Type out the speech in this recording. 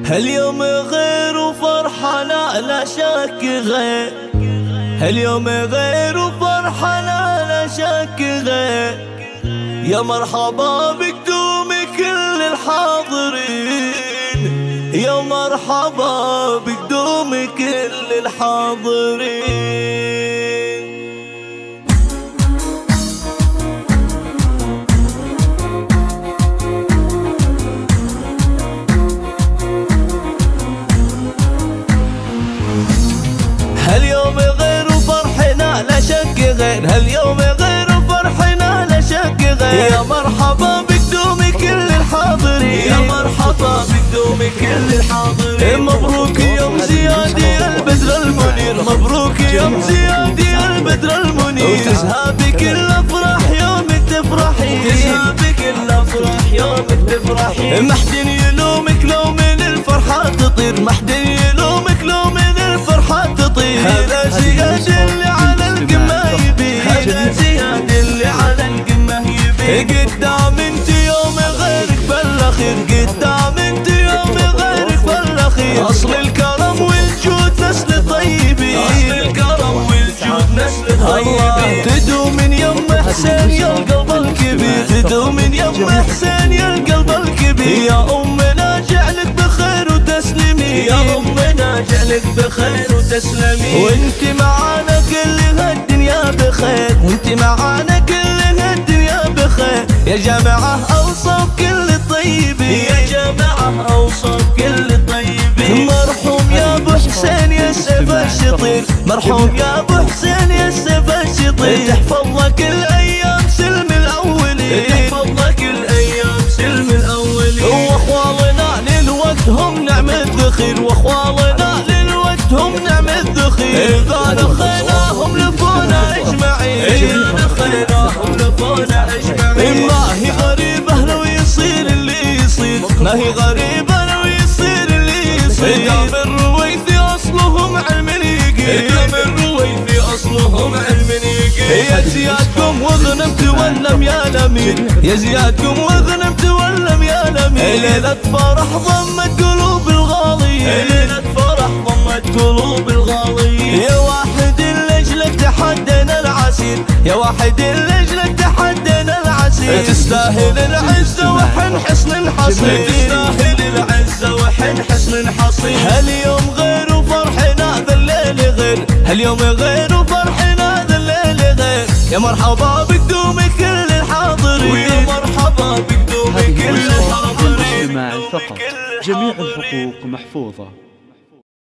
هاليوم غير وفرحة لا شك غير، هاليوم غير وفرحة لا شك غير. يا مرحبا بقدوم كل الحاضرين، يا مرحبا بقدوم كل الحاضرين. هاليوم غير وفرحنا لا شك غير، هاليوم غير وفرحنا لا شك غير. يا مرحبا بقدوم كل الحاضرين، يا مرحبا بقدوم كل الحاضرين. مبروك يوم زيادي البدر المنير، مبروك يوم زيادي البدر المنير. وتزهى بك الافراح يوم تفرحي، تزهى بك الافراح يوم تفرحي. ما حد يلومك لو من الفرحة تطير، ما حد يلومك لو من الفرحة تطير. هذا زياد اللي على القمة يبي، هذا زياد اللي على القمة يبي. قدام انت يوم غيرك بالاخير، قدام انت يوم غيرك بالاخير. اصل الكرم والجود نسل طيبين، اصل الكرم والجود نسل طيبين. تدوم من يم حسين يا القلب الكبير، تدوم من يم حسين يا القلب الكبير. يا امنا جعلك بخير وتسلمي، يا امنا جعلك بخير وتسلمي. وانت معانا كل هالدنيا بخير، وانت معانا كل هالدنيا بخير. يا جماعة اوصاف كل الطيبين، يا جماعة اوصاف كل الطيبين. مرحوم يا ابو حسين يا السيف الشطير، مرحوم يا ابو حسين يا السيف الشطير. تحفظ لك الايام سلم الاولين، تحفظ لك الايام سلم الاولين. واخوالنا للوقتهم نعم الذخير، واخوالنا للوقتهم نعم الذخير. اذا نخيناهم لفونا اجمعين، اذا نخيناهم لفونا اجمعين. ما هي غريبة لو يصير اللي يصير، ما هي غريبة لو يصير اللي يصير. دام الرويثي اصلهم علم يقين، دام الرويثي اصلهم علم يقين. يا زيادكم وغنم تولم يا لمين، يا زيادكم وغنم تولم يا لمين. ليلة فرح ضمت قلوب الغاليين، ليلة فرح ضمت قلوب الغاليين. يا واحد لاجلك تحدينا العسير، يا واحد لاجلك تحدينا العسير. تستاهل العزة وحن حصن حصين، تستاهل العزة وحن حصن حصين. هاليوم غير وفرحنا ذا الليل غير، هاليوم غير وفرحنا ذا الليل غير. يا مرحبا بقدوم كل الحاضرين، ويا مرحبا بقدوم كل الحاضرين. فقط جميع الحقوق محفوظة.